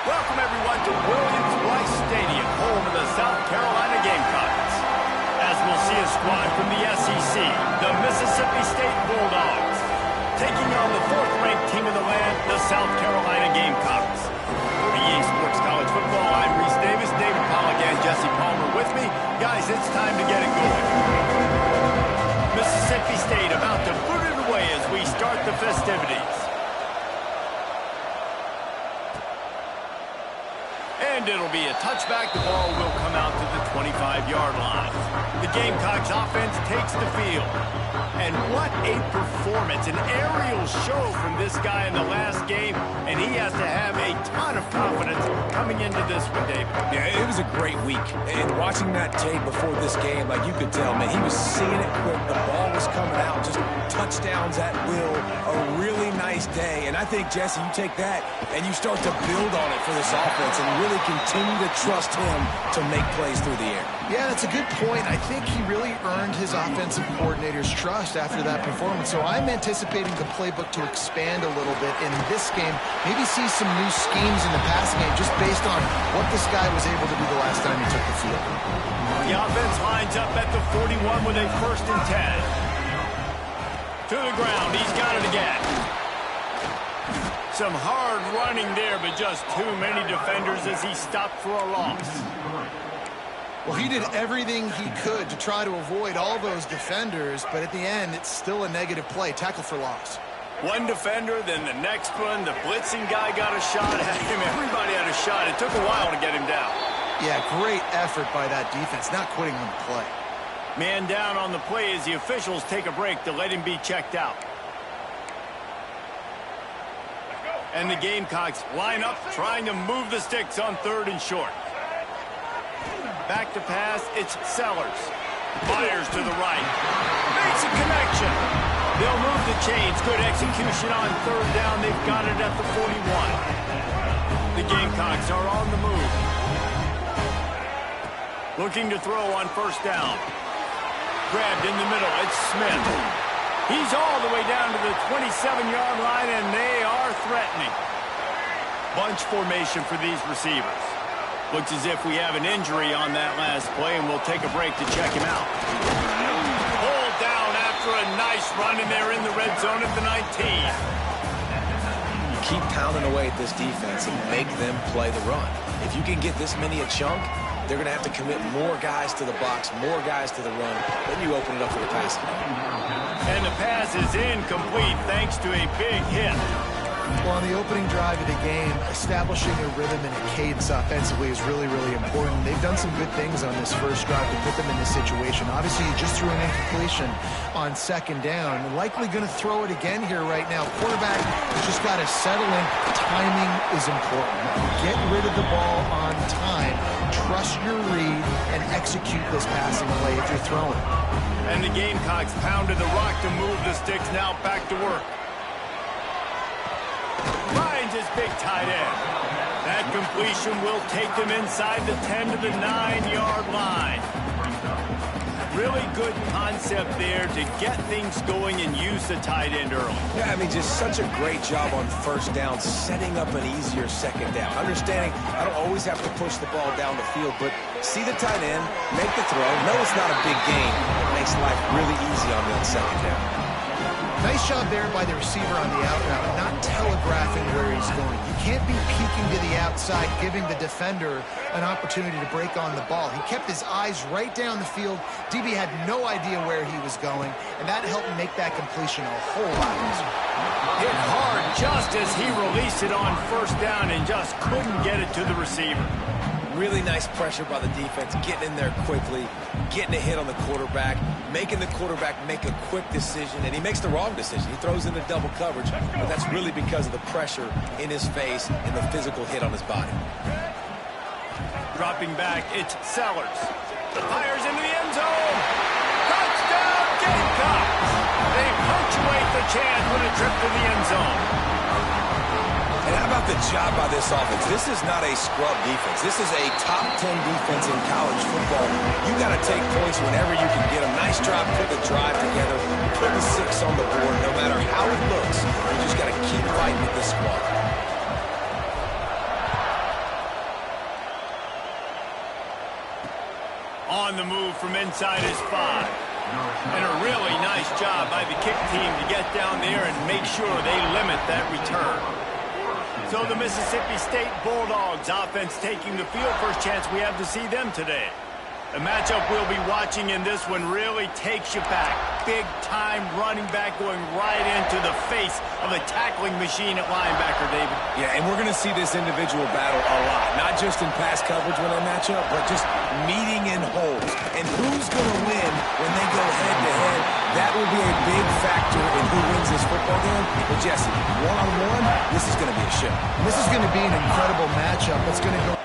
Welcome, everyone, to Williams-Brice Stadium, home of the South Carolina Gamecocks. As we'll see a squad from the SEC, the Mississippi State Bulldogs, taking on the fourth-ranked team in the land, the South Carolina Gamecocks. For EA Sports College Football, I'm Reese Davis, David Pollack, and Jesse Palmer with me. Guys, it's time to get it going. Mississippi State about to boot it away as we start the festivities. And it'll be a touchback. The ball will come out to the 25-yard line. The Gamecocks offense takes the field. And what a performance. An aerial show from this guy in the last game. And he has to have a ton of confidence coming into this one, David. Yeah, it was a great week. And watching that tape before this game, like you could tell, man, he was seeing it quick. The ball was coming out. Just touchdowns at will. A really nice day. And I think, Jesse, you take that and you start to build on it for this offense and really continue to trust him to make plays through the air. Yeah, that's a good point. I think he really earned his offensive coordinator's trust after that performance. So I'm anticipating the playbook to expand a little bit in this game. Maybe see some new schemes in the passing game just based on what this guy was able to do the last time he took the field. The offense lines up at the 41 with a 1st and 10. To the ground. He's got it again. Some hard running there, but just too many defenders as he stopped for a loss. Well, he did everything he could to try to avoid all those defenders, but at the end, it's still a negative play. Tackle for loss. One defender, then the next one. The blitzing guy got a shot at him. Everybody had a shot. It took a while to get him down. Yeah, great effort by that defense, not quitting on the play. Man down on the play as the officials take a break to let him be checked out. And the Gamecocks line up, trying to move the sticks on 3rd and short. Back to pass, it's Sellers. Fires to the right. Makes a connection. They'll move the chains. Good execution on 3rd down. They've got it at the 41. The Gamecocks are on the move. Looking to throw on 1st down. Grabbed in the middle. It's Smith. He's all the way down to the 27-yard line, and they are threatening. Bunch formation for these receivers. Looks as if we have an injury on that last play, and we'll take a break to check him out. Pulled down after a nice run, and they're in the red zone at the 19. You keep pounding away at this defense and make them play the run. If you can get this many a chunk, they're going to have to commit more guys to the box, more guys to the run. Then you open it up for the passing game. And the pass is incomplete thanks to a big hit. Well, on the opening drive of the game, establishing a rhythm and a cadence offensively is really, really important. They've done some good things on this first drive to put them in this situation. Obviously, he just threw an incompletion on 2nd down. Likely going to throw it again here right now. Quarterback has just got to settle in. Timing is important. Get rid of the ball on time. trust your read and execute this passing play if you're throwing. And the Gamecocks pounded the rock to move the sticks. Now back to work. Finds his big tight end. That completion will take them inside the 10 to the 9-yard line. Really good concept there to get things going and use the tight end early. Yeah, I mean, just such a great job on first down, setting up an easier second down. Understanding I don't always have to push the ball down the field, but see the tight end, make the throw. No, it's not a big gain. It makes life really easy on that second down. Nice job there by the receiver on the out route, not telegraphing where he's going. You can't be peeking to the outside, giving the defender an opportunity to break on the ball. He kept his eyes right down the field. DB had no idea where he was going, and that helped make that completion a whole lot easier. Hit hard just as he released it on first down and just couldn't get it to the receiver. Really nice pressure by the defense, getting in there quickly, getting a hit on the quarterback, making the quarterback make a quick decision, and he makes the wrong decision. He throws into double coverage, but that's really because of the pressure in his face and the physical hit on his body. Dropping back, it's Sellers. Fires into the end zone. Touchdown, Gamecocks! They punctuate the chance with a trip to the end zone. And how about the job by this offense? This is not a scrub defense. This is a top 10 defense in college football. You got to take points whenever you can get them. Nice job putting the drive together, putting 6 on the board. No matter how it looks, you just got to keep fighting with this squad. On the move from inside his 5. And a really nice job by the kick team to get down there and make sure they limit that return. So the Mississippi State Bulldogs offense taking the field. First chance we have to see them today. The matchup we'll be watching in this one really takes you back. Big-time running back going right into the face of a tackling machine at linebacker, David. Yeah, and we're going to see this individual battle a lot. Not just in pass coverage when they match up, but just meeting in holes. And who's going to win when they go head-to-head? That will be a big factor in who wins this football game. But, Jesse, one-on-one, this is going to be a show. This is going to be an incredible matchup. It's going to go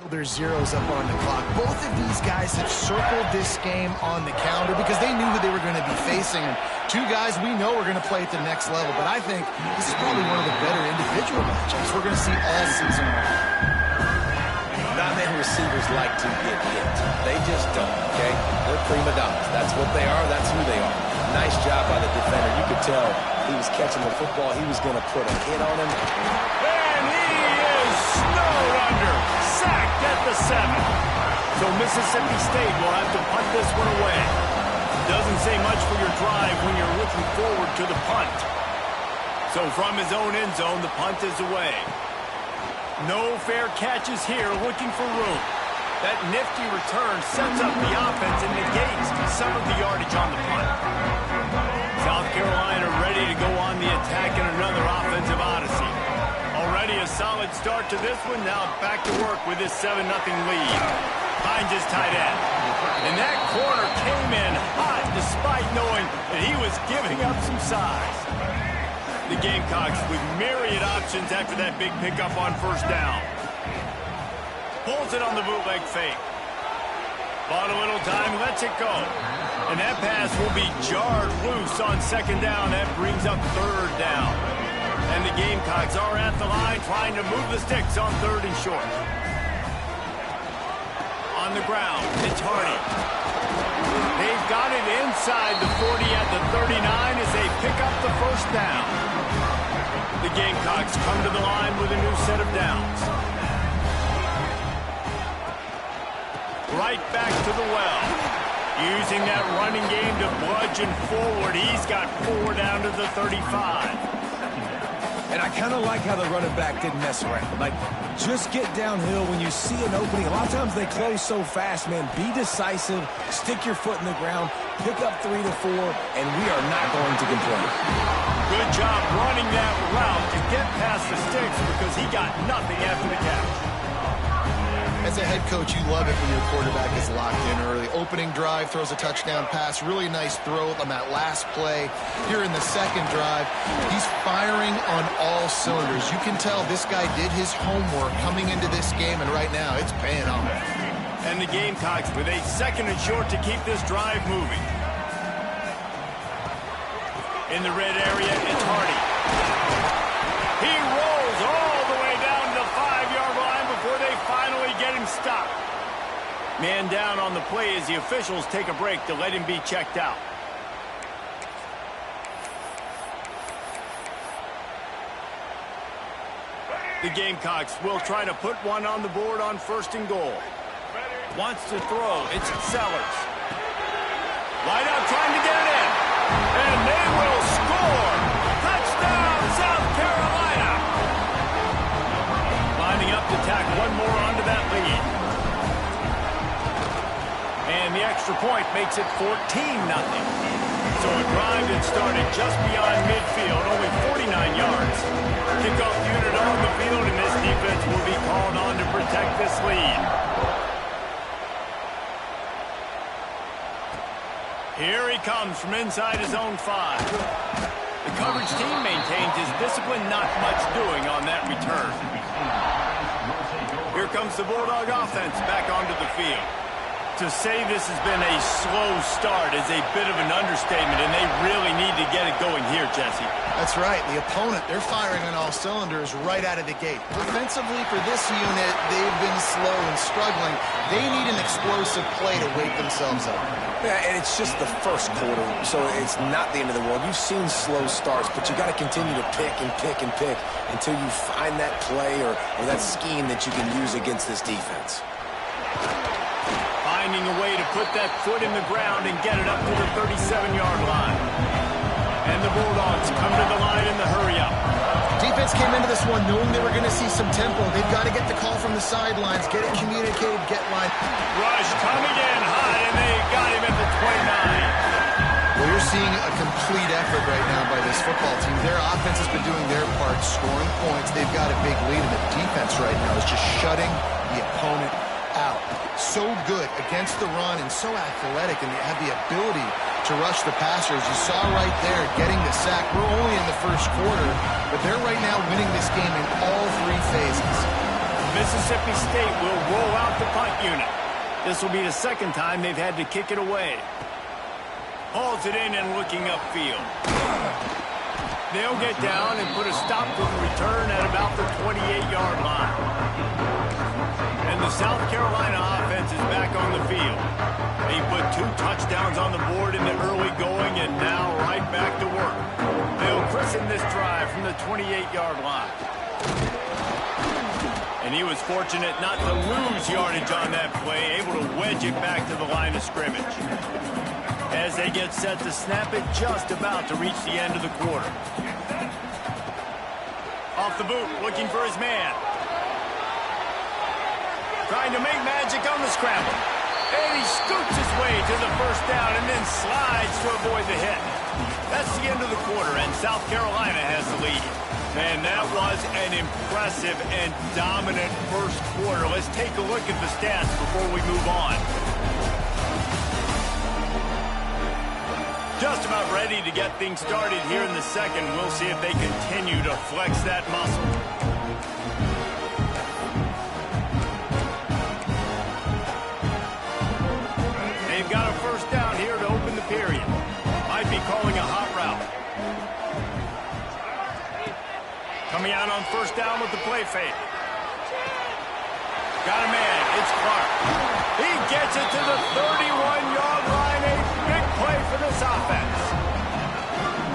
There's zeros up on the clock. Both of these guys have circled this game on the calendar because they knew who they were going to be facing. And two guys we know are going to play at the next level. But I think this is probably one of the better individual matchups we're going to see all season long. Not many receivers like to get hit. They just don't, okay? They're prima donnas. That's what they are. That's who they are. Nice job by the defender. You could tell he was catching the football. He was going to put a hit on him. And he is snowed under. Sacked at the 7. So Mississippi State will have to punt this one away. Doesn't say much for your drive when you're looking forward to the punt. So from his own end zone, the punt is away. No fair catches here, looking for room. That nifty return sets up the offense and negates some of the yardage on the punt. South Carolina ready to go on the attack in another offensive odyssey. Already a solid start to this one. Now back to work with this 7-0 lead. Finds his tight end. And that corner came in hot despite knowing that he was giving up some size. The Gamecocks with myriad options after that big pickup on first down. Pulls it on the bootleg fake. Bought a little time, lets it go. And that pass will be jarred loose on second down. That brings up third down. And the Gamecocks are at the line trying to move the sticks on 3rd and short. On the ground, it's Hardy. They've got it inside the 40 at the 39 as they pick up the first down. The Gamecocks come to the line with a new set of downs. Right back to the well. Using that running game to bludgeon forward. He's got 4 down to the 35. And I kind of like how the running back didn't mess around. Like, just get downhill when you see an opening. A lot of times they close so fast, man. Be decisive, stick your foot in the ground, pick up 3 to 4, and we are not going to complain. Good job running that route to get past the sticks because he got nothing after the catch. As a head coach, you love it when your quarterback is locked in early. Opening drive, throws a touchdown pass. Really nice throw on that last play. Here in the second drive, he's firing on all cylinders. You can tell this guy did his homework coming into this game, and right now it's paying off. And the Gamecocks with a 2nd and short to keep this drive moving. In the red area, it's Hardy. He rolls all the way down to the 5-yard line before they finally get him stopped. Man down on the play as the officials take a break to let him be checked out. The Gamecocks will try to put one on the board on 1st and goal. Wants to throw. It's Sellers. Wide out trying to get it in. And they will score. Touchdown, South Carolina. Lining up to tack one more onto that lead. And the extra point makes it 14-0. So a drive that started just beyond midfield, only 49 yards. Kickoff unit on the field, and this defense will be called on to protect this lead. Here he comes from inside his own 5. The coverage team maintains his discipline, not much doing on that return. Here comes the Bulldog offense back onto the field. To say this has been a slow start is a bit of an understatement, and they really need to get it going here, Jesse. That's right. The opponent, they're firing on all cylinders right out of the gate. Offensively for this unit, they've been slow and struggling. They need an explosive play to wake themselves up. Yeah, and it's just the first quarter, so it's not the end of the world. You've seen slow starts, but you got to continue to pick and pick and pick until you find that play or that scheme that you can use against this defense. Finding a way to put that foot in the ground and get it up to the 37-yard line. And the Bulldogs come to the line in the hurry-up. Defense came into this one knowing they were going to see some tempo. They've got to get the call from the sidelines, get it communicated, get line. Rush coming in high, and they got him at the 29. Well, you're seeing a complete effort right now by this football team. Their offense has been doing their part, scoring points. They've got a big lead, and the defense right now is just shutting the opponent out. So good against the run and so athletic, and they have the ability to rush the passers. You saw right there getting the sack. We're only in the first quarter, but they're right now winning this game in all 3 phases. Mississippi State will roll out the punt unit. This will be the second time they've had to kick it away. Hauls it in and looking upfield. They'll get down and put a stop to the return at about the 28-yard line. And the South Carolina offense is back on the field. They put 2 touchdowns on the board in the early going and now right back to work. They'll christen this drive from the 28-yard line. And he was fortunate not to lose yardage on that play, able to wedge it back to the line of scrimmage. As they get set to snap it, just about to reach the end of the quarter. Off the boot, looking for his man. Trying to make magic on the scramble. And he scoops his way to the first down and then slides to avoid the hit. That's the end of the quarter, and South Carolina has the lead. Man, that was an impressive and dominant first quarter. Let's take a look at the stats before we move on. Just about ready to get things started here in the second. We'll see if they continue to flex that muscle. They've got a first down here to open the period. Might be calling a hot route. Coming out on first down with the play fake. Got a man. It's Clark. He gets it to the 31-yard line. A big play for this offense.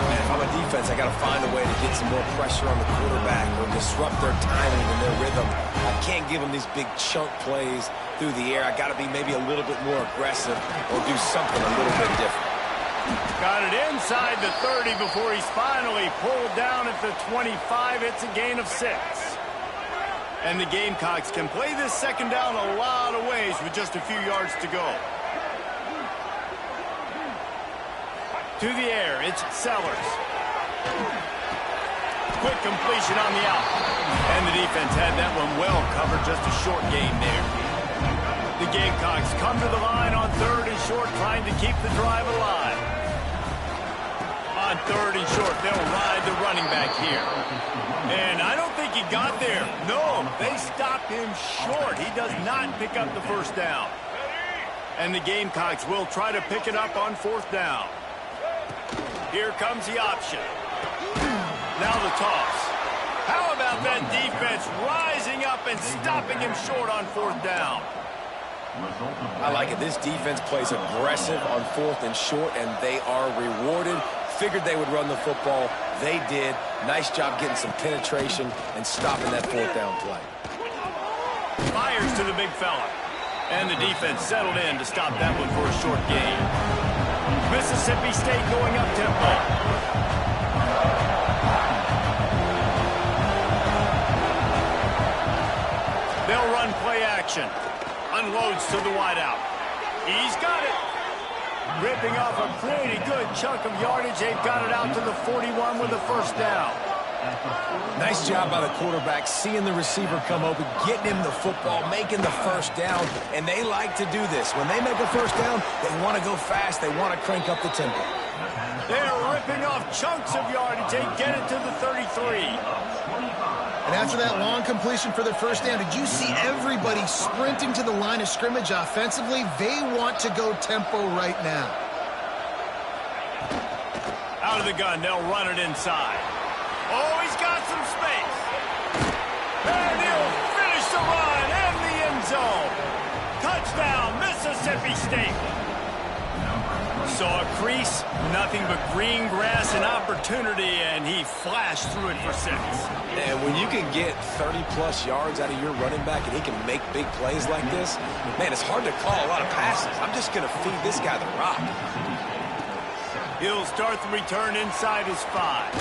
Man, if I'm a defense, I got to find a way to get some more pressure on the quarterback or disrupt their timing and their rhythm. I can't give them these big chunk plays through the air. I got to be maybe a little bit more aggressive or do something a little bit different. Got it inside the 30 before he's finally pulled down at the 25. It's a gain of 6. And the Gamecocks can play this second down a lot of ways with just a few yards to go. To the air, it's Sellers. Quick completion on the out. And the defense had that one well covered, just a short gain there. The Gamecocks come to the line on 3rd and short, trying to keep the drive alive. On 3rd and short, they'll ride the running back here. And I don't think he got there. No, they stopped him short. He does not pick up the first down. And the Gamecocks will try to pick it up on 4th down. Here comes the option. Now the toss. How about that defense rising up and stopping him short on 4th down? I like it. This defense plays aggressive on 4th and short, and they are rewarded. Figured they would run the football. They did. Nice job getting some penetration and stopping that 4th down play. Fires to the big fella. And the defense settled in to stop that one for a short gain. Mississippi State going up tempo. They'll run play action. Unloads to the wideout. He's got it. Ripping off a pretty good chunk of yardage. They've got it out to the 41 with a first down. Nice job by the quarterback, seeing the receiver come open, getting him the football, making the first down, and they like to do this. When they make a first down, they want to go fast. They want to crank up the tempo. They're ripping off chunks of yardage. They get it to the 33. And after that long completion for the first down, did you see everybody sprinting to the line of scrimmage offensively? They want to go tempo right now. Out of the gun, they'll run it inside. Oh, he's got some space. And he'll finish the run in the end zone. Touchdown, Mississippi State. Saw a crease, nothing but green grass and opportunity, and he flashed through it for 6. And when you can get 30-plus yards out of your running back and he can make big plays like this, man, it's hard to call a lot of passes. I'm just going to feed this guy the rock. He'll start the return inside his 5.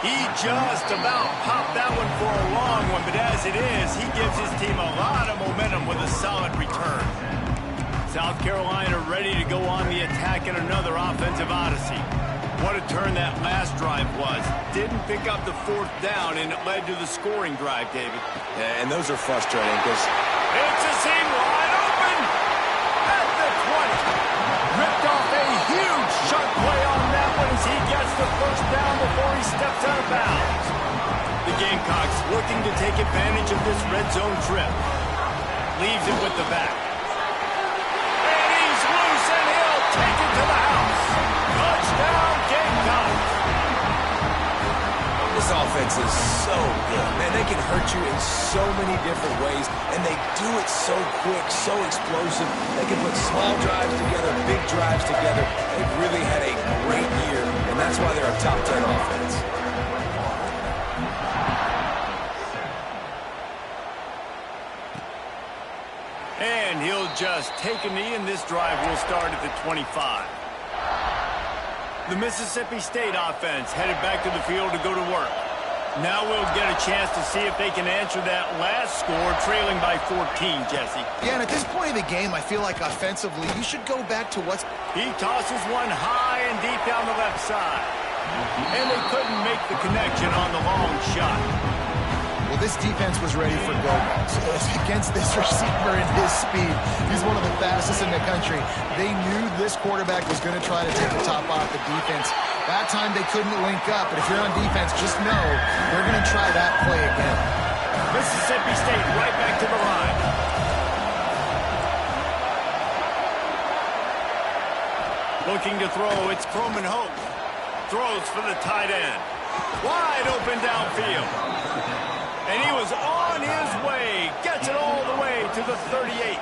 He just about popped that one for a long one, but as it is, he gives his team a lot of momentum with a solid return. South Carolina ready to go on the attack in another offensive odyssey. What a turn that last drive was. Didn't pick up the 4th down, and it led to the scoring drive, David. Yeah, and those are frustrating because it's a seam wide open at the 20. Ripped off a huge chunk play on that one as he gets the first down before he steps out of bounds. The Gamecocks looking to take advantage of this red zone trip. Leaves it with the back. And he's loose, and he'll take it to the house. Touchdown, Gamecocks. This offense is so good. Man, they can hurt you in so many different ways, and they do it so quick, so explosive. They can put small drives together, big drives together. They've really had a great year, and that's why they're a top 10 offense. And he'll just take a knee, and this drive will start at the 25. The Mississippi State offense headed back to the field to go to work. Now we'll get a chance to see if they can answer that last score, trailing by 14, Jesse. Yeah, and at this point of the game, I feel like offensively, you should go back to what's... He tosses one high and deep down the left side. And they couldn't make the connection on the long shot. Well, this defense was ready for go balls. Against this receiver and his speed, he's one of the fastest in the country. They knew this quarterback was going to try to take the top off the defense. That time they couldn't link up, but if you're on defense, just know they're going to try that play again. Mississippi State right back to the line. Looking to throw, it's Croman Hope. Throws for the tight end. Wide open downfield. And he was on his way. Gets it all the way to the 38.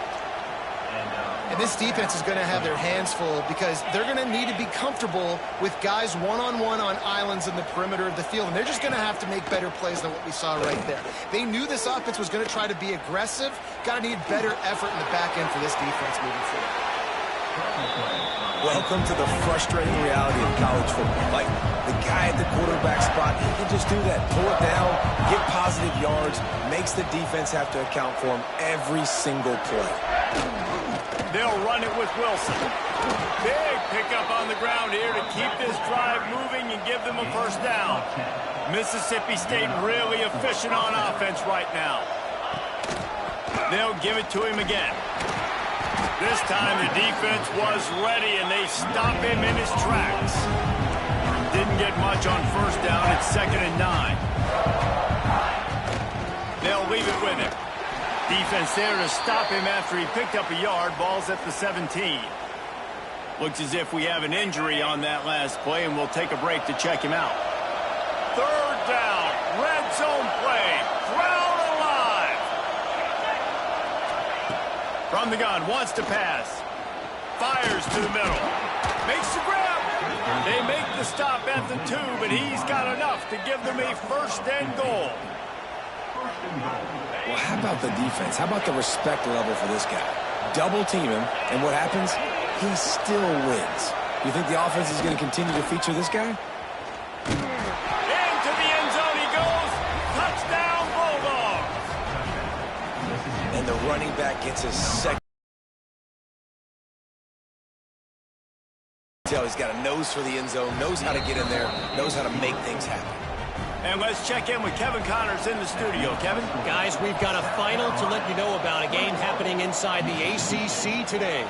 And this defense is going to have their hands full because they're going to need to be comfortable with guys one-on-one on islands in the perimeter of the field. And they're just going to have to make better plays than what we saw right there. They knew this offense was going to try to be aggressive. Got to need better effort in the back end for this defense moving forward. Welcome to the frustrating reality of college football. Like, the guy at the quarterback spot, he can just do that. Pull it down, get positive yards, makes the defense have to account for him every single play. They'll run it with Wilson. Big pickup on the ground here to keep this drive moving and give them a first down. Mississippi State really efficient on offense right now. They'll give it to him again. This time the defense was ready, and they stop him in his tracks. Didn't get much on first down. It's 2nd and 9. They'll leave it with him. Defense there to stop him after he picked up a yard. Ball's at the 17. Looks as if we have an injury on that last play, and we'll take a break to check him out. 3rd down. Red zone play. Crowd alive. From the gun, wants to pass. Fires to the middle. Makes the grab. They make the stop at the 2, but he's got enough to give them a 1st and goal. Well, how about the defense? How about the respect level for this guy? Double team him, and what happens? He still wins. You think the offense is going to continue to feature this guy? Into the end zone he goes. Touchdown, Bulldogs. And the running back gets his second. He's got a nose for the end zone, knows how to get in there, knows how to make things happen. And let's check in with Kevin Connors in the studio. Kevin? Guys, we've got a final to let you know about, a game happening inside the ACC today.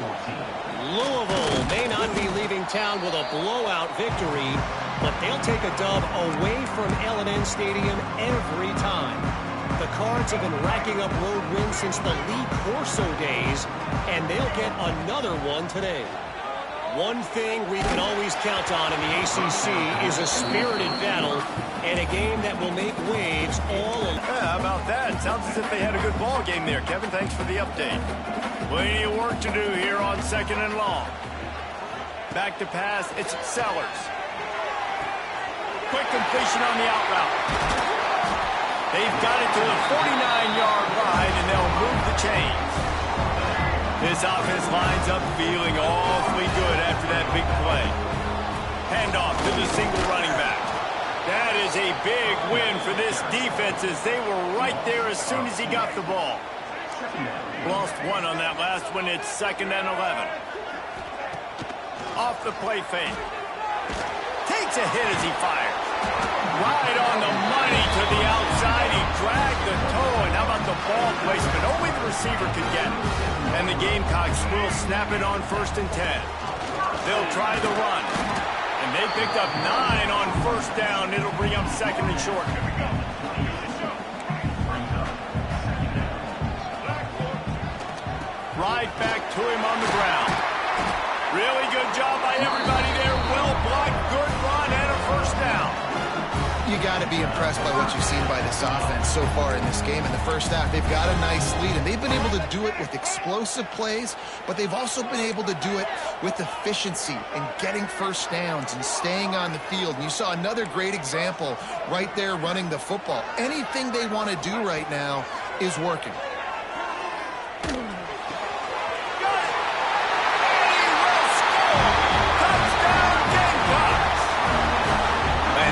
Louisville may not be leaving town with a blowout victory, but they'll take a dub away from L&N Stadium every time. The Cards have been racking up road wins since the Lee Corso days, and they'll get another one today. One thing we can always count on in the ACC is a spirited battle and a game that will make waves all along. Yeah, how about that? Sounds as if they had a good ball game there, Kevin. Thanks for the update. Plenty of work to do here on 2nd and long. Back to pass, it's Sellers. Quick completion on the out route. They've got it to the 49-yard line, and they'll move the chains. This offense lines up feeling awfully good after that big play. Handoff to the single running back. That is a big win for this defense, as they were right there as soon as he got the ball. Lost one on that last one. It's 2nd and 11. Off the play fake. Takes a hit as he fires. Right on the money to the outside. He dragged the toe, and how about the ball placement? Only the receiver could get it. And the Gamecocks will snap it on 1st and 10. They'll try the run. And they picked up 9 on 1st down. It'll bring up 2nd and short. Right back to him on the ground. Really good job by everybody there. Well blocked, good run, and a first down. You got to be impressed by what you've seen by this offense so far in this game. In the first half, they've got a nice lead, and they've been able to do it with explosive plays, but they've also been able to do it with efficiency and getting first downs and staying on the field. And you saw another great example right there running the football. Anything they want to do right now is working.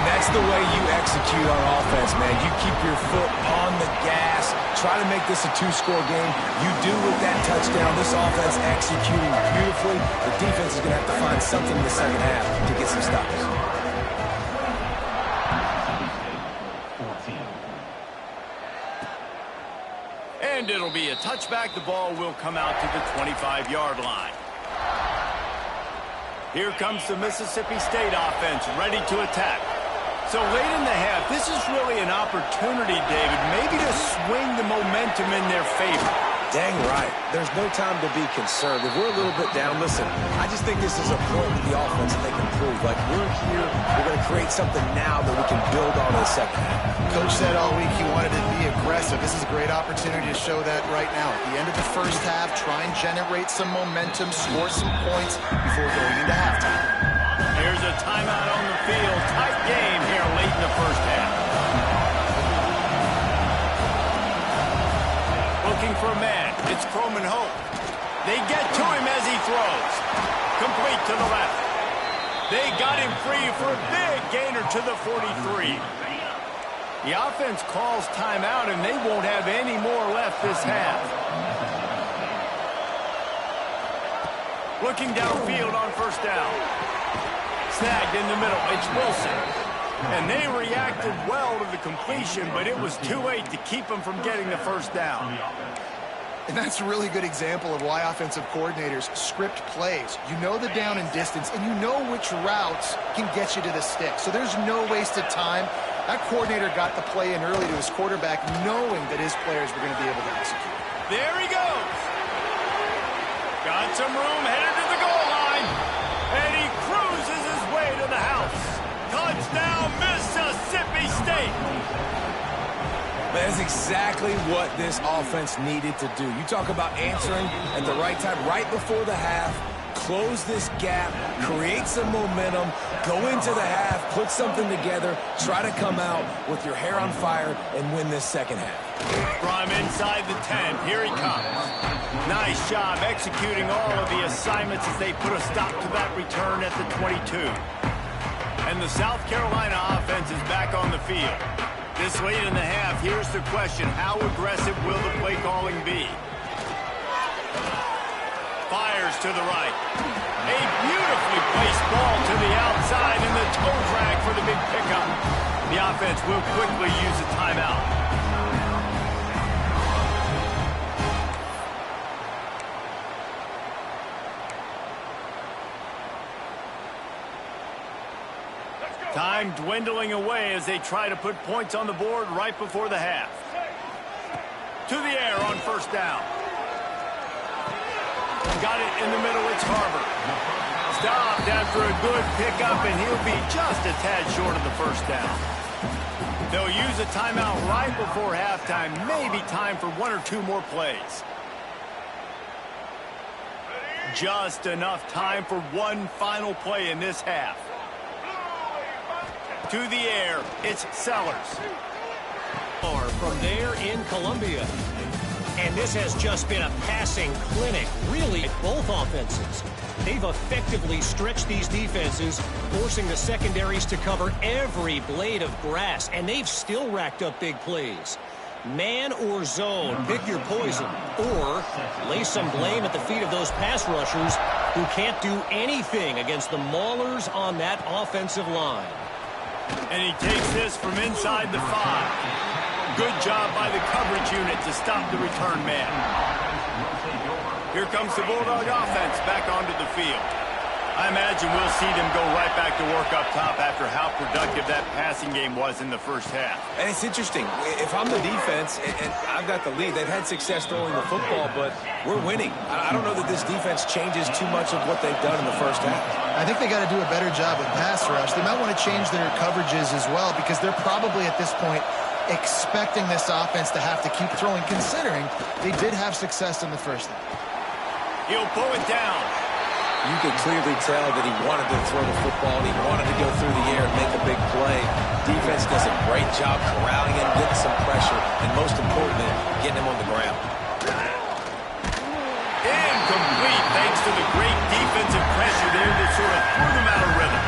That's the way you execute on offense, man. You keep your foot on the gas. Try to make this a two-score game. You do with that touchdown. This offense executing beautifully. The defense is going to have to find something in the second half to get some stops. And it'll be a touchback. The ball will come out to the 25-yard line. Here comes the Mississippi State offense ready to attack. So late in the half, this is really an opportunity, David, maybe to swing the momentum in their favor. Dang right. There's no time to be concerned. If we're a little bit down, listen, I just think this is a point with the offense that they can prove. Like, we're here, we're going to create something now that we can build on in the second half. Coach said all week he wanted to be aggressive. This is a great opportunity to show that right now. At the end of the first half, try and generate some momentum, score some points before going into halftime. Here's a timeout on the field. Tight game here late in the first half. Looking for a man. It's Croman Hope. They get to him as he throws. Complete to the left. They got him free for a big gainer to the 43. The offense calls timeout, and they won't have any more left this half. Looking downfield on first down. Snagged in the middle. It's Wilson. And they reacted well to the completion, but it was too late to keep them from getting the first down. And that's a really good example of why offensive coordinators script plays. You know the down and distance, and you know which routes can get you to the stick. So there's no wasted time. That coordinator got the play in early to his quarterback, knowing that his players were going to be able to execute. There he goes. Got some room, headed to the goal line. And he cruises his way to the house. Touchdown, Mississippi State. That's exactly what this offense needed to do. You talk about answering at the right time, right before the half, close this gap, create some momentum, go into the half, put something together, try to come out with your hair on fire and win this second half. From inside the 10, here he comes. Nice job executing all of the assignments as they put a stop to that return at the 22. And the South Carolina offense is back on the field. This late in the half, here's the question. How aggressive will the play calling be? Fires to the right. A beautifully placed ball to the outside and the toe drag for the big pickup. The offense will quickly use a timeout. Time dwindling away as they try to put points on the board right before the half. To the air on first down. Got it in the middle, it's Harbor. Stopped after a good pickup, and he'll be just a tad short of the first down. They'll use a timeout right before halftime, maybe time for one or two more plays. Just enough time for one final play in this half. To the air, it's Sellers. From there in Columbia. And this has just been a passing clinic, really, at both offenses. They've effectively stretched these defenses, forcing the secondaries to cover every blade of grass, and they've still racked up big plays. Man or zone, pick your poison, or lay some blame at the feet of those pass rushers who can't do anything against the maulers on that offensive line. And he takes this from inside the 5. Good job by the coverage unit to stop the return man. Here comes the Bulldog offense back onto the field. I imagine we'll see them go right back to work up top after how productive that passing game was in the first half. And it's interesting. If I'm the defense and I've got the lead, they've had success throwing the football, but we're winning. I don't know that this defense changes too much of what they've done in the first half. I think they got to do a better job with pass rush. They might want to change their coverages as well because they're probably at this point expecting this offense to have to keep throwing, considering they did have success in the first half. He'll pull it down. You could clearly tell that he wanted to throw the football and he wanted to go through the air and make a big play. Defense does a great job corralling him, getting some pressure, and most importantly, getting him on the ground. Incomplete thanks to the great defensive pressure there that sort of threw them out of rhythm.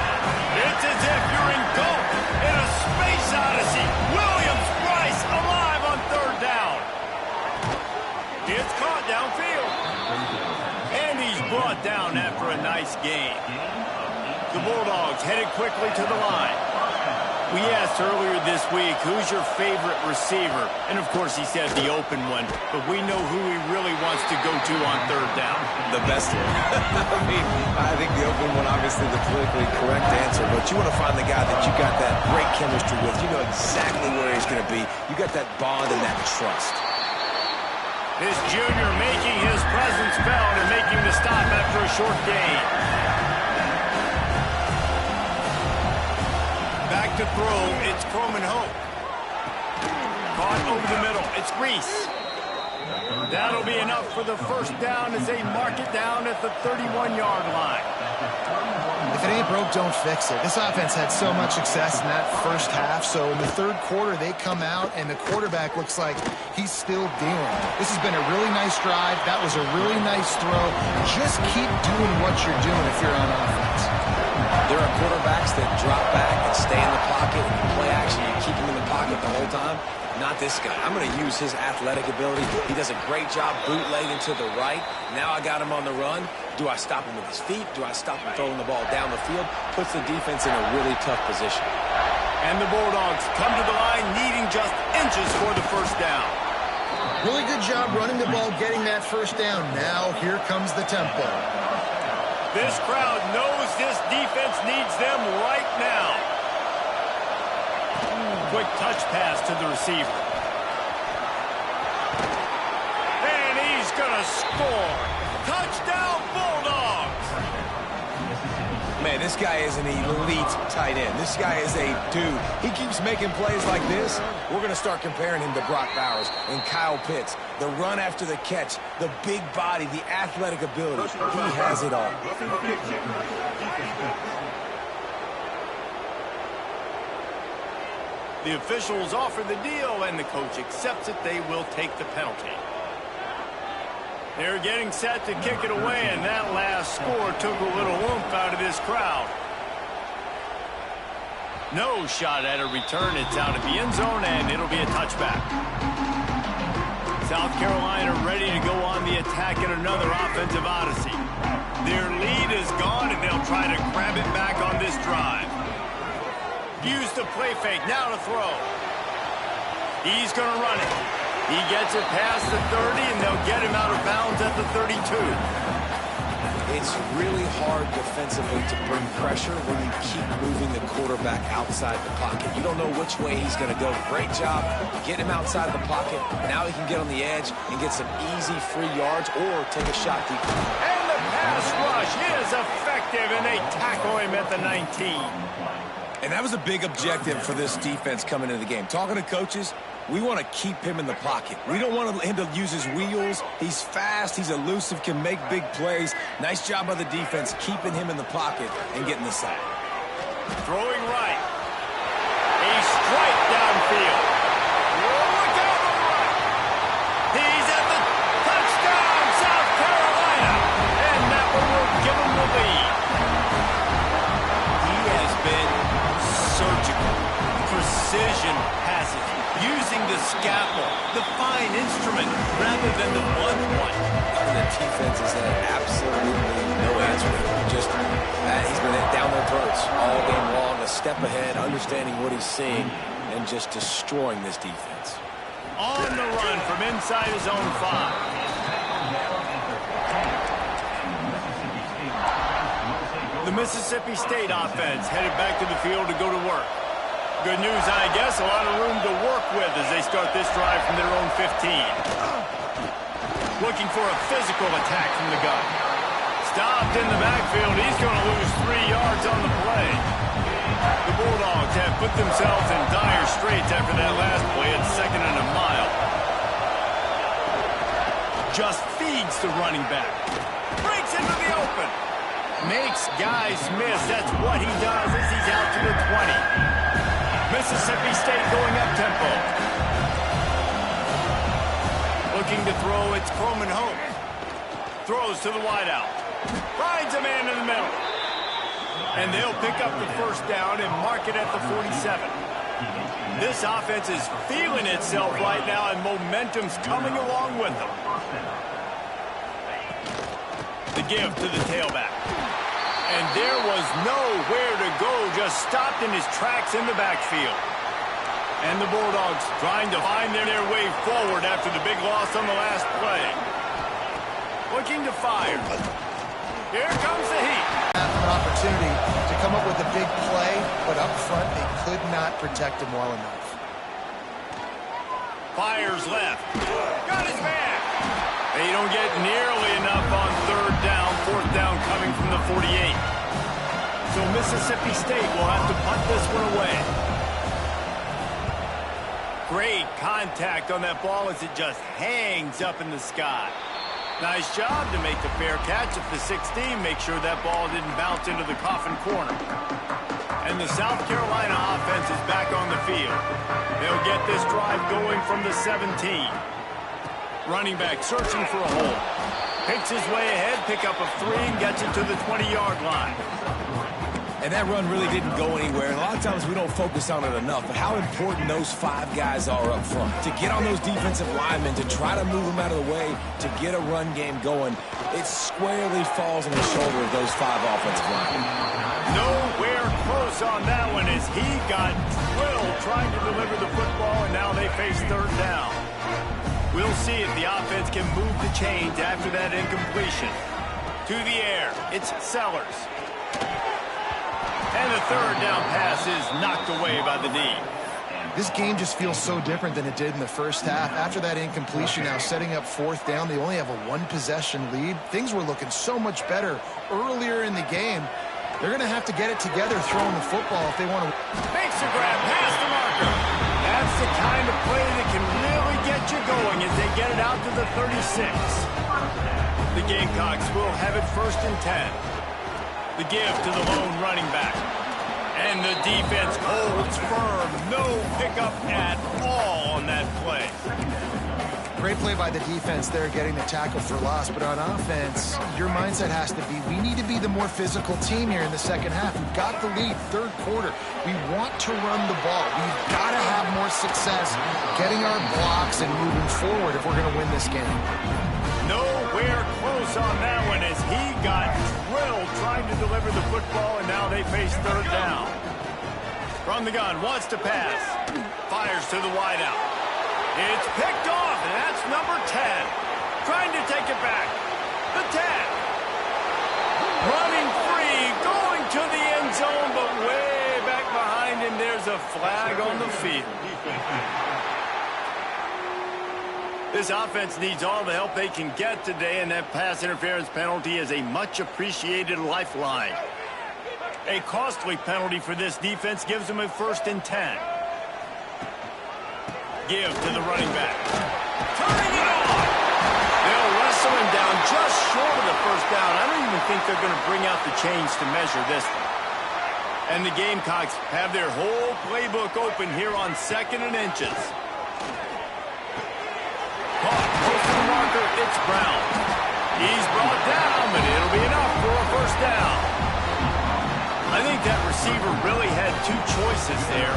It's as if you're engulfed in a space odyssey. Williams-Brice alive on third down. It's caught downfield. And he's brought down after a nice game. The Bulldogs headed quickly to the line. We asked earlier this week, who's your favorite receiver? And, of course, he said the open one. But we know who he really wants to go to on third down. The best one. I think the open one, obviously, the politically correct answer. But you want to find the guy that you got that great chemistry with. You know exactly where he's going to be. You got that bond and that trust. This junior making his presence felt and making the stop after a short gain. Back to throw, it's Coleman Hope. Caught over the middle, it's Reese. That'll be enough for the first down as they mark it down at the 31-yard line. If it ain't broke, don't fix it. This offense had so much success in that first half, so in the third quarter, they come out, and the quarterback looks like he's still dealing. This has been a really nice drive. That was a really nice throw. Just keep doing what you're doing if you're on offense. There are quarterbacks that drop back and stay in the pocket and play action. You keep him in the pocket the whole time. Not this guy. I'm going to use his athletic ability. He does a great job bootlegging to the right. Now I got him on the run. Do I stop him with his feet? Do I stop him throwing the ball down the field? Puts the defense in a really tough position. And the Bulldogs come to the line needing just inches for the first down. Really good job running the ball, getting that first down. Now here comes the tempo. This crowd knows this defense needs them right now. Quick touch pass to the receiver. And he's going to score. Touchdown, Bulldogs! Man, this guy is an elite tight end. This guy is a dude. He keeps making plays like this. We're going to start comparing him to Brock Bowers and Kyle Pitts. The run after the catch, the big body, the athletic ability. He has it all. The officials offer the deal, and the coach accepts it. They will take the penalty. They're getting set to kick it away, and that last score took a little oomph out of this crowd. No shot at a return. It's out of the end zone, and it'll be a touchback. South Carolina ready to go on the attack in another offensive odyssey. Their lead is gone, and they'll try to grab it back on this drive. Use the play fake, now to throw. He's going to run it. He gets it past the 30, and they'll get him out of bounds at the 32. It's really hard defensively to bring pressure when you keep moving the quarterback outside the pocket. You don't know which way he's going to go. Great job getting him outside the pocket. Now he can get on the edge and get some easy free yards or take a shot deep. And the pass rush is effective, and they tackle him at the 19. And that was a big objective for this defense coming into the game. Talking to coaches, we want to keep him in the pocket. We don't want him to use his wheels. He's fast, he's elusive, can make big plays. Nice job by the defense keeping him in the pocket and getting the sack. Throwing right. A strike downfield. Look out on the right. He's at the touchdown, South Carolina. And that one will give him the lead. He has been surgical, precision passes, using the scalpel, the fine instrument, rather than the blunt one. And the defense has had absolutely no answer for him. Just he's been down their throats all game long, a step ahead, understanding what he's seeing, and just destroying this defense. On the run from inside his own 5. The Mississippi State offense headed back to the field to go to work. Good news, I guess, a lot of room to work with as they start this drive from their own 15. Looking for a physical attack from the gun. Stopped in the backfield. He's going to lose 3 yards on the play. The Bulldogs have put themselves in dire straits after that last play at 2nd and a mile. Just feeds the running back. Breaks into the open. Makes guys miss. That's what he does as he's out to the 20. Mississippi State going up-tempo. Looking to throw, it's Coleman Hope. Throws to the wideout. Finds a man in the middle. And they'll pick up the first down and mark it at the 47. This offense is feeling itself right now, and momentum's coming along with them. The give to the tailback. And there was nowhere to go, just stopped in his tracks in the backfield. And the Bulldogs trying to find their way forward after the big loss on the last play. Looking to fire. Here comes the heat. An opportunity to come up with a big play, but up front they could not protect him well enough. Fires left. Got his man. They don't get nearly enough on 3rd down. 4th down coming from the 48. So Mississippi State will have to punt this one away. Great contact on that ball as it just hangs up in the sky. Nice job to make the fair catch at the 16. Make sure that ball didn't bounce into the coffin corner. And the South Carolina offense is back on the field. They'll get this drive going from the 17. Running back searching for a hole. Picks his way ahead, pick up of 3, and gets it to the 20-yard line. And that run really didn't go anywhere. And a lot of times we don't focus on it enough. But how important those 5 guys are up front. To get on those defensive linemen, to try to move them out of the way, to get a run game going, it squarely falls on the shoulder of those 5 offensive linemen. Nowhere close on that one as he got drilled trying to deliver the football, and now they face 3rd down. We'll see if the offense can move the chains after that incompletion. To the air, it's Sellers. And the 3rd down pass is knocked away by the D. This game just feels so different than it did in the first half. After that incompletion, now setting up 4th down, they only have a 1-possession lead. Things were looking so much better earlier in the game. They're going to have to get it together throwing the football if they want to. Makes a grab, past the marker. That's the kind of play that can really get you going as they get it out to the 36. The Gamecocks will have it 1st and 10. The give to the lone running back. And the defense holds firm. No pickup at all on that play. Great play by the defense there, getting the tackle for loss. But on offense, your mindset has to be, we need to be the more physical team here in the second half. We've got the lead, 3rd quarter. We want to run the ball. We've got to have more success getting our blocks and moving forward if we're going to win this game. Nowhere close on that one as he got drilled trying to deliver the football, and now they face 3rd down. From the gun, wants to pass. Fires to the wideout. It's picked off, and that's number 10. Trying to take it back. The 10. Running free, going to the end zone, but way back behind him, there's a flag on the field. This offense needs all the help they can get today, and that pass interference penalty is a much-appreciated lifeline. A costly penalty for this defense gives them a 1st and 10. Give to the running back. Turning it on. They'll wrestle him down just short of the 1st down. I don't even think they're going to bring out the chains to measure this one. And the Gamecocks have their whole playbook open here on 2nd and inches. Caught close to the marker, it's Brown. He's brought down, but it'll be enough for a 1st down. I think that receiver really had 2 choices there.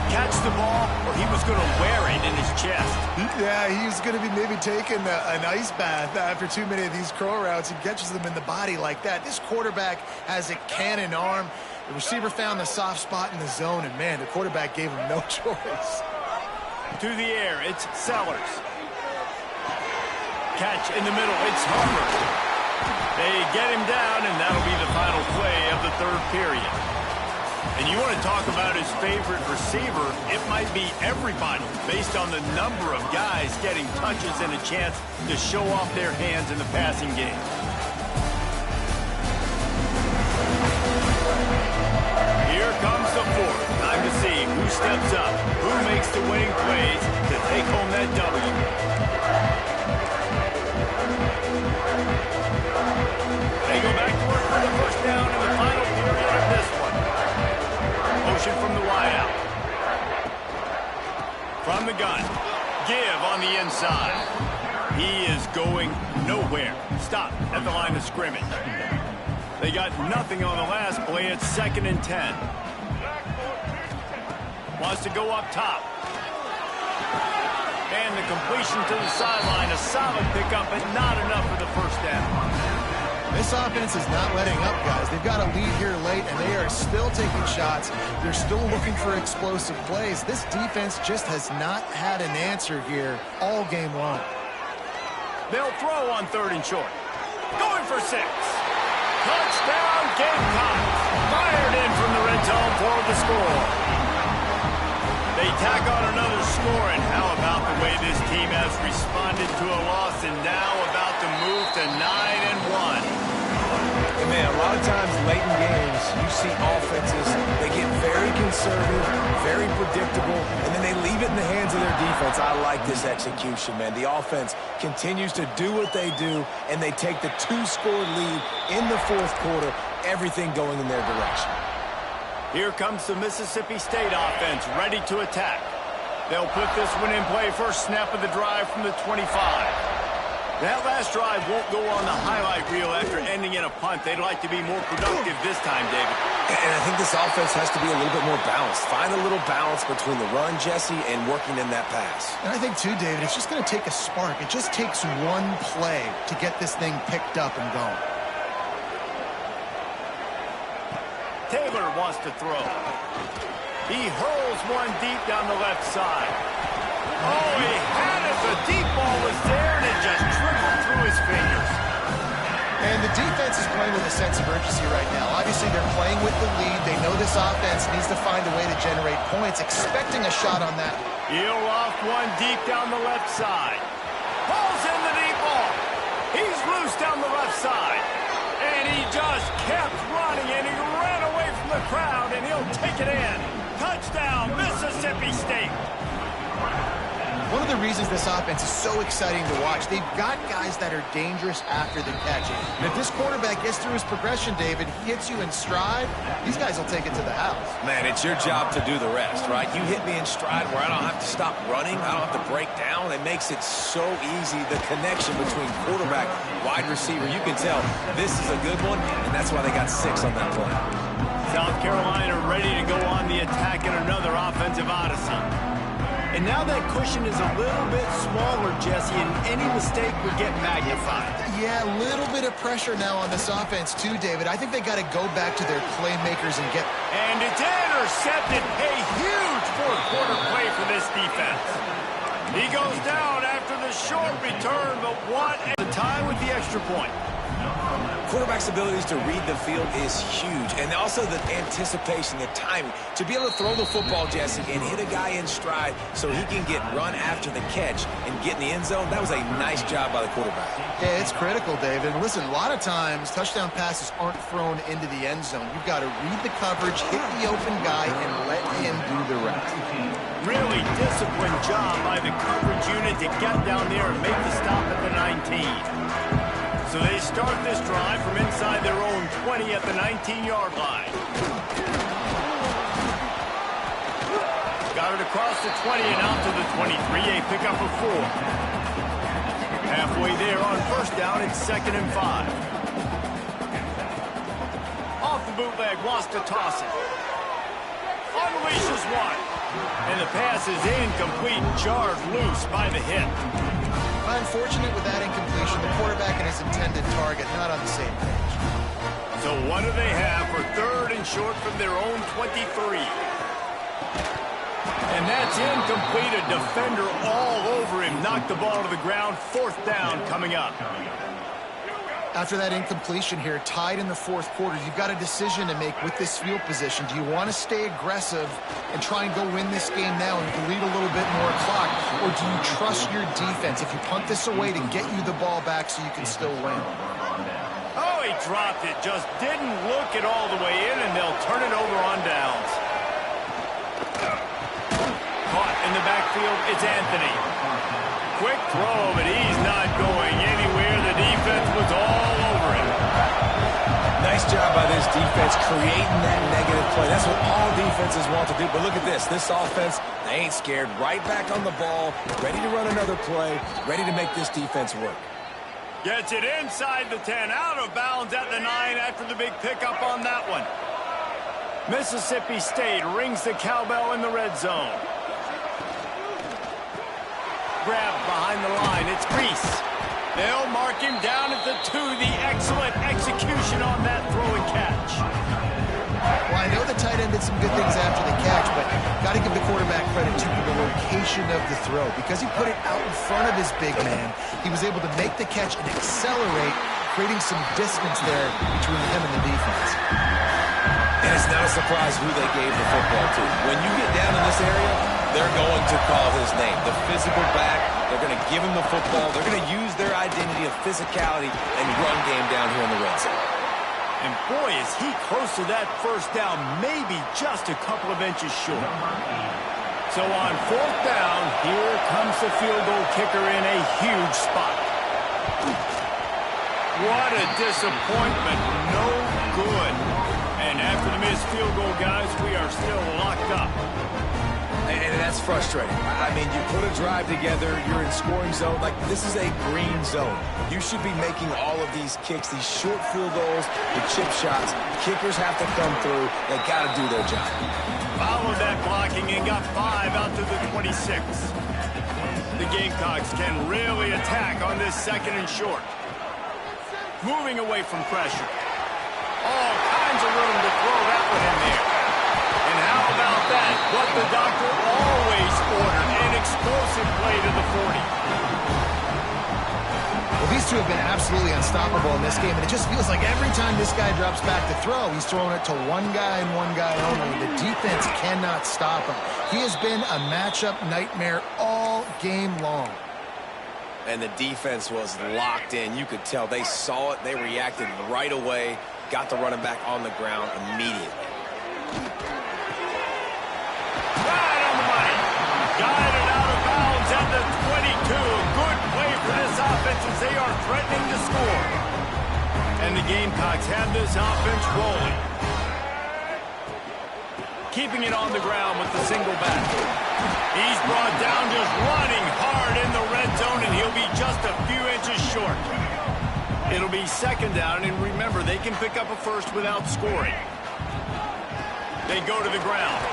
Catch the ball, or he was going to wear it in his chest. Yeah, he was going to be maybe taking an ice bath after too many of these curl routes. He catches them in the body like that. This quarterback has a cannon arm. The receiver found the soft spot in the zone, and, man, the quarterback gave him no choice. To the air, it's Sellers. Catch in the middle, it's Harper. They get him down, and that'll be the final play of the 3rd period. And you want to talk about his favorite receiver, it might be everybody based on the number of guys getting touches and a chance to show off their hands in the passing game. Here comes the fourth. Time to see who steps up, who makes the winning plays to take home that W. They go back to work for the first down in the final period of this one. Motion from the wideout. From the gun. Give on the inside. He is going nowhere. Stop at the line of scrimmage. They got nothing on the last play. It's 2nd and 10. Wants to go up top. And the completion to the sideline. A solid pickup, but not enough for the first down. This offense is not letting up, guys. They've got a lead here late, and they are still taking shots. They're still looking for explosive plays. This defense just has not had an answer here all game long. They'll throw on 3rd and short. Going for 6. Touchdown, Gamecocks. Fired in from the red zone for the score. They tack on another score, and how about the way this team has responded to a loss and now about to move to 9-1. And man, a lot of times late in games, you see offenses, they get very conservative, very predictable, and then they leave it in the hands of their defense. I like this execution, man. The offense continues to do what they do, and they take the 2-score lead in the 4th quarter, everything going in their direction. Here comes the Mississippi State offense, ready to attack. They'll put this one in play. First snap of the drive from the 25. That last drive won't go on the highlight reel after ending in a punt. They'd like to be more productive this time, David. And I think this offense has to be a little bit more balanced. Find a little balance between the run, Jesse, and working in that pass. And I think, too, David, it's just going to take a spark. It just takes one play to get this thing picked up and going. Taylor wants to throw. He hurls one deep down the left side. Oh, he had it. The deep ball was there, and it just trickled through his fingers. And the defense is playing with a sense of urgency right now. Obviously, they're playing with the lead. They know this offense needs to find a way to generate points, expecting a shot on that. He'll off one deep down the left side. Pulls in the deep ball. He's loose down the left side. And he just kept running, and he ran away from the crowd, and he'll take it in. Touchdown, Mississippi State. One of the reasons this offense is so exciting to watch, they've got guys that are dangerous after the catch. And if this quarterback gets through his progression, David, he hits you in stride, these guys will take it to the house. Man, it's your job to do the rest, right? You hit me in stride where I don't have to stop running. I don't have to break down. It makes it so easy, the connection between quarterback, wide receiver. You can tell this is a good one, and that's why they got 6 on that play. South Carolina ready to go on the attack in another offensive odyssey. And now that cushion is a little bit smaller, Jesse, and any mistake would get magnified. Yeah, a little bit of pressure now on this offense too, David. I think they got to go back to their playmakers and get... And it's intercepted. A huge 4th quarter play for this defense. He goes down after the short return, but what the time with the extra point. Quarterback's abilities to read the field is huge, and also the anticipation, the timing. To be able to throw the football, Jesse, and hit a guy in stride so he can get run after the catch and get in the end zone, that was a nice job by the quarterback. Yeah, it's critical, David. Listen, a lot of times, touchdown passes aren't thrown into the end zone. You've got to read the coverage, hit the open guy, and let him do the rest. Really disciplined job by the coverage unit to get down there and make the stop at the 19. So they start this drive from inside their own 20 at the 19-yard line. Got it across the 20 and out to the 23. A pickup of 4. Halfway there on first down, it's 2nd and 5. Off the bootleg, wants to toss it. Unleashes one. And the pass is incomplete, jarred loose by the hit. Unfortunate with that incompletion. The quarterback and his intended target not on the same page. So what do they have for 3rd and short from their own 23? And that's incomplete. A defender all over him. Knocked the ball to the ground. 4th down coming up. After that incompletion here, tied in the fourth quarter, you've got a decision to make with this field position. Do you want to stay aggressive and try and go win this game now and bleed a little bit more clock? Or do you trust your defense if you punt this away to get you the ball back so you can still win? Oh, he dropped it. Just didn't look it all the way in, and they'll turn it over on downs. Caught in the backfield, it's Anthony. Quick throw, but he's not going anywhere. The defense was all over him. Nice job by this defense creating that negative play. That's what all defenses want to do. But look at this. This offense, they ain't scared. Right back on the ball, ready to run another play, ready to make this defense work. Gets it inside the 10, out of bounds at the 9 after the big pickup on that one. Mississippi State rings the cowbell in the red zone. Grab behind the line, it's Grease. They'll mark him down at the 2, the excellent execution on that throw and catch. Well, I know the tight end did some good things after the catch, but got to give the quarterback credit to the location of the throw. Because he put it out in front of his big man, he was able to make the catch and accelerate, creating some distance there between him and the defense. And it's not a surprise who they gave the football to. When you get down in this area, they're going to call his name. The physical back, they're going to give him the football. They're going to use their identity of physicality and run game down here in the red zone. And boy, is he close to that first down, maybe just a couple of inches short. So on fourth down, here comes the field goal kicker in a huge spot. What a disappointment. No good. And after the missed field goal, guys, we are still locked up. And that's frustrating. I mean, you put a drive together, you're in scoring zone. Like, this is a green zone. You should be making all of these kicks, these short field goals, the chip shots. Kickers have to come through. They got to do their job. Followed that blocking and got 5 out to the 26. The Gamecocks can really attack on this second and short. Moving away from pressure. All kinds of room to throw that one in there. And how about that? What the doctor always ordered, an explosive play to the 40. Well, these two have been absolutely unstoppable in this game, and it just feels like every time this guy drops back to throw, he's throwing it to one guy and one guy only. The defense cannot stop him. He has been a matchup nightmare all game long. And the defense was locked in. You could tell they saw it. They reacted right away. Got the running back on the ground immediately. Right on the money. Got it out of bounds at the 22. Good play for this offense as they are threatening to score. And the Gamecocks have this offense rolling. Keeping it on the ground with the single back. He's brought down just running hard in the red zone, and he'll be just a few inches short. It'll be second down, and remember, they can pick up a first without scoring. They go to the ground.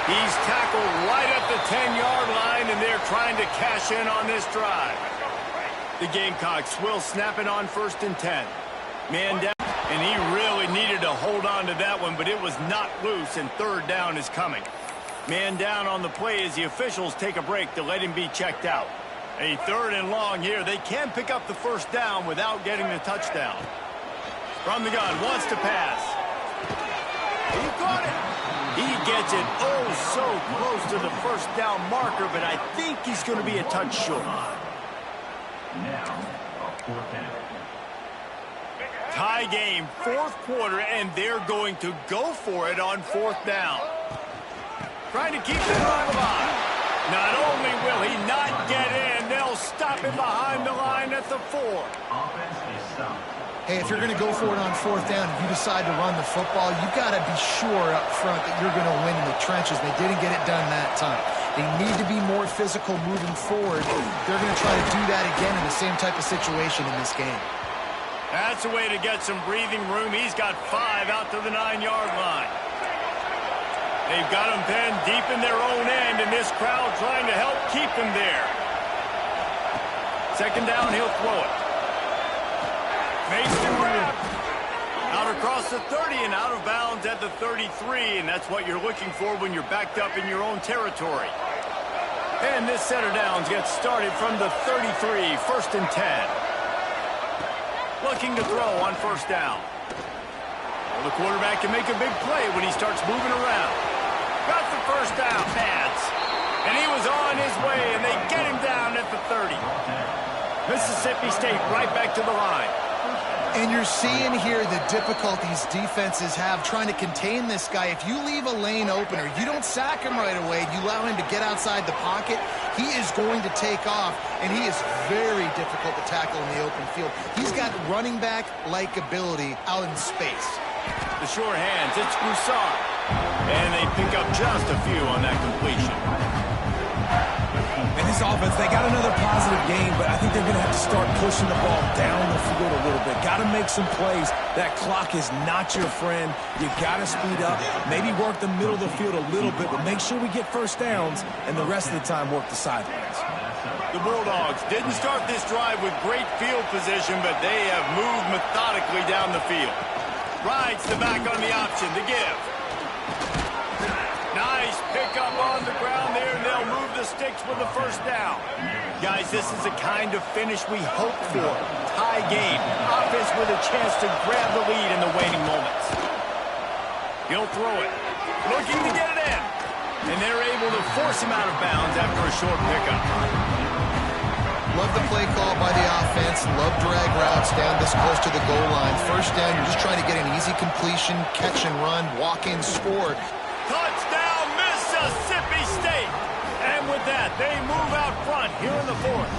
He's tackled right at the 10-yard line, and they're trying to cash in on this drive. The Gamecocks will snap it on 1st and 10. Man down, and he really needed to hold on to that one, but it was not loose, and 3rd down is coming. Man down on the play as the officials take a break to let him be checked out. A 3rd and long here. They can pick up the 1st down without getting the touchdown. From the gun, wants to pass. He caught it. He gets it oh so close to the 1st down marker, but I think he's going to be a touch short. Tie game, 4th quarter, and they're going to go for it on 4th down. Trying to keep the drive alive. Not only will he not get in, they'll stop him behind the line at the 4. Hey, if you're going to go for it on 4th down and you decide to run the football, you've got to be sure up front that you're going to win in the trenches. They didn't get it done that time. They need to be more physical moving forward. They're going to try to do that again in the same type of situation in this game. That's a way to get some breathing room. He's got 5 out to the 9-yard line. They've got him pinned deep in their own end, and this crowd trying to help keep him there. 2nd down, he'll throw it. Mason grab. Out across the 30 and out of bounds at the 33, and that's what you're looking for when you're backed up in your own territory. And this set of downs gets started from the 33, 1st and 10. Looking to throw on first down. Well, the quarterback can make a big play when he starts moving around. Got the first down. Pads. And he was on his way, and they get him down at the 30. Mississippi State right back to the line. And you're seeing here the difficulties defenses have trying to contain this guy. If you leave a lane open or you don't sack him right away, you allow him to get outside the pocket, he is going to take off, and he is very difficult to tackle in the open field. He's got running back-like ability out in space. The short hands, it's Broussard. And they pick up just a few on that completion. And this offense, they got another positive game, but I think they're going to have to start pushing the ball down the field a little bit. Got to make some plays. That clock is not your friend. You got to speed up, maybe work the middle of the field a little bit, but make sure we get first downs, and the rest of the time work the sidelines. The Bulldogs didn't start this drive with great field position, but they have moved methodically down the field. Rides the back on the option to give. Nice pickup on the ground there, and they'll move the sticks with the first down. Guys, this is the kind of finish we hope for. Tie game. Offense with a chance to grab the lead in the waning moments. He'll throw it. Looking to get it in. And they're able to force him out of bounds after a short pickup. Love the play call by the offense. Love drag routes down this close to the goal line. First down, you're just trying to get an easy completion, catch and run, walk in, score. Touchdown, Mississippi State. And with that, they move out front here in the fourth.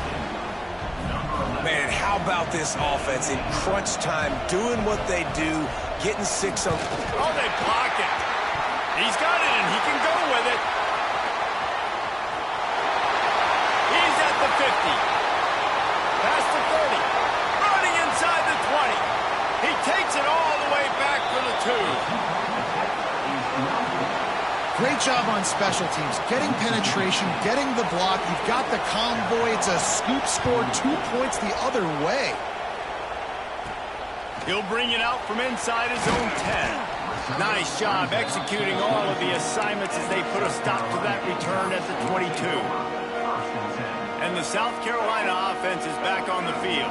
Man, how about this offense in crunch time, doing what they do, getting 6 of... Oh, they block it. He's got it, and he can go with it. He's at the 50. Past the 30. Running inside the 20. He takes it all the way back for the 2. Great job on special teams, getting penetration, getting the block. You've got the convoy. It's a scoop score, 2 points the other way. He'll bring it out from inside his own 10. Nice job executing all of the assignments as they put a stop to that return at the 22. And the South Carolina offense is back on the field.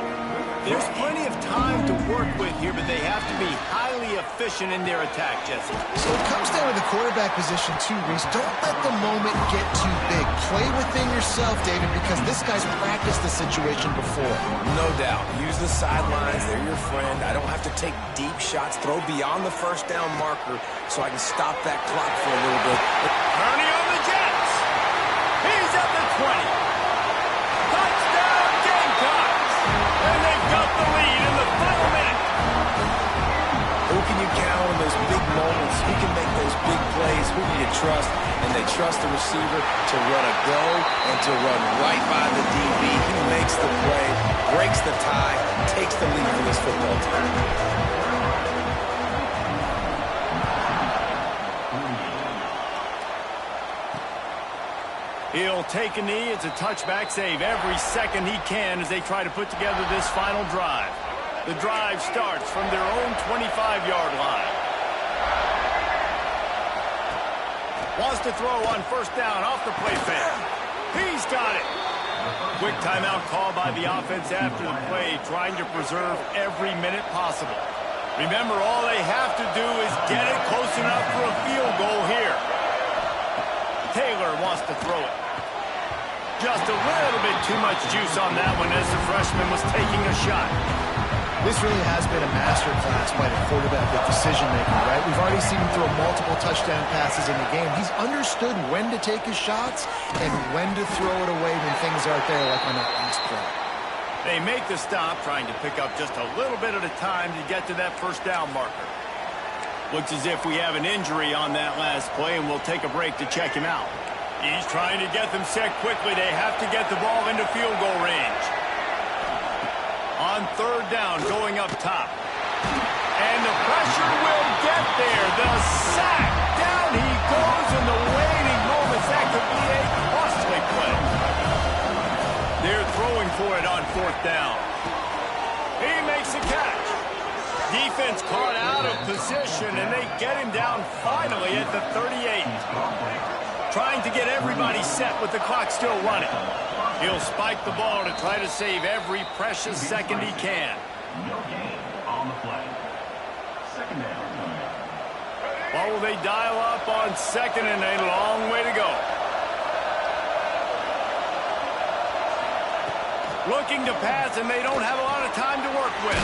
There's plenty of time to work with here, but they have to be highly efficient in their attack, Jesse. So it comes down to the quarterback position too, Reese. Don't let the moment get too big. Play within yourself, David, because this guy's practiced the situation before. No doubt. Use the sidelines. They're your friend. I don't have to take deep shots. Throw beyond the first down marker so I can stop that clock for a little bit. Ernie on the Jets. He's at the 20. Touchdown, Gamecocks. And they've got the lead in the final minute. Who can you count on those big moments? Who can make those big plays? Who do you trust? And they trust the receiver to run a go and to run right by the DB. He makes the play, breaks the tie, takes the lead for this football team. He'll take a knee. It's a touchback save every second he can as they try to put together this final drive. The drive starts from their own 25-yard line. Wants to throw on first down off the play fake. He's got it. Quick timeout call by the offense after the play, trying to preserve every minute possible. Remember, all they have to do is get it close enough for a field goal here. Taylor wants to throw it. Just a little bit too much juice on that one as the freshman was taking a shot. This really has been a masterclass by the quarterback with decision-making, right? We've already seen him throw multiple touchdown passes in the game. He's understood when to take his shots and when to throw it away when things aren't there, like on that last play. They make the stop, trying to pick up just a little bit at a time to get to that first down marker. Looks as if we have an injury on that last play, and we'll take a break to check him out. He's trying to get them set quickly. They have to get the ball into field goal range. On third down, going up top. And the pressure will get there. The sack. Down he goes in the waning moments. That could be a costly play. They're throwing for it on fourth down. He makes a catch. Defense caught out of position, and they get him down finally at the 38. Trying to get everybody set with the clock still running. He'll spike the ball to try to save every precious second he can. No gain on the play. Second down. What will they dial up on second and a long way to go? Looking to pass, and they don't have a lot of time to work with.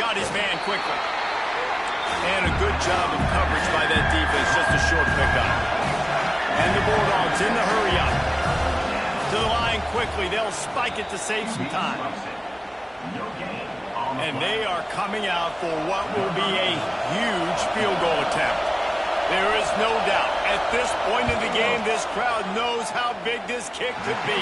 Got his man quickly. And a good job of coverage by that defense, just a short pickup. And the Bulldogs in the hurry up. To the line quickly. They'll spike it to save some time. And they are coming out for what will be a huge field goal attempt. There is no doubt. At this point in the game, this crowd knows how big this kick could be.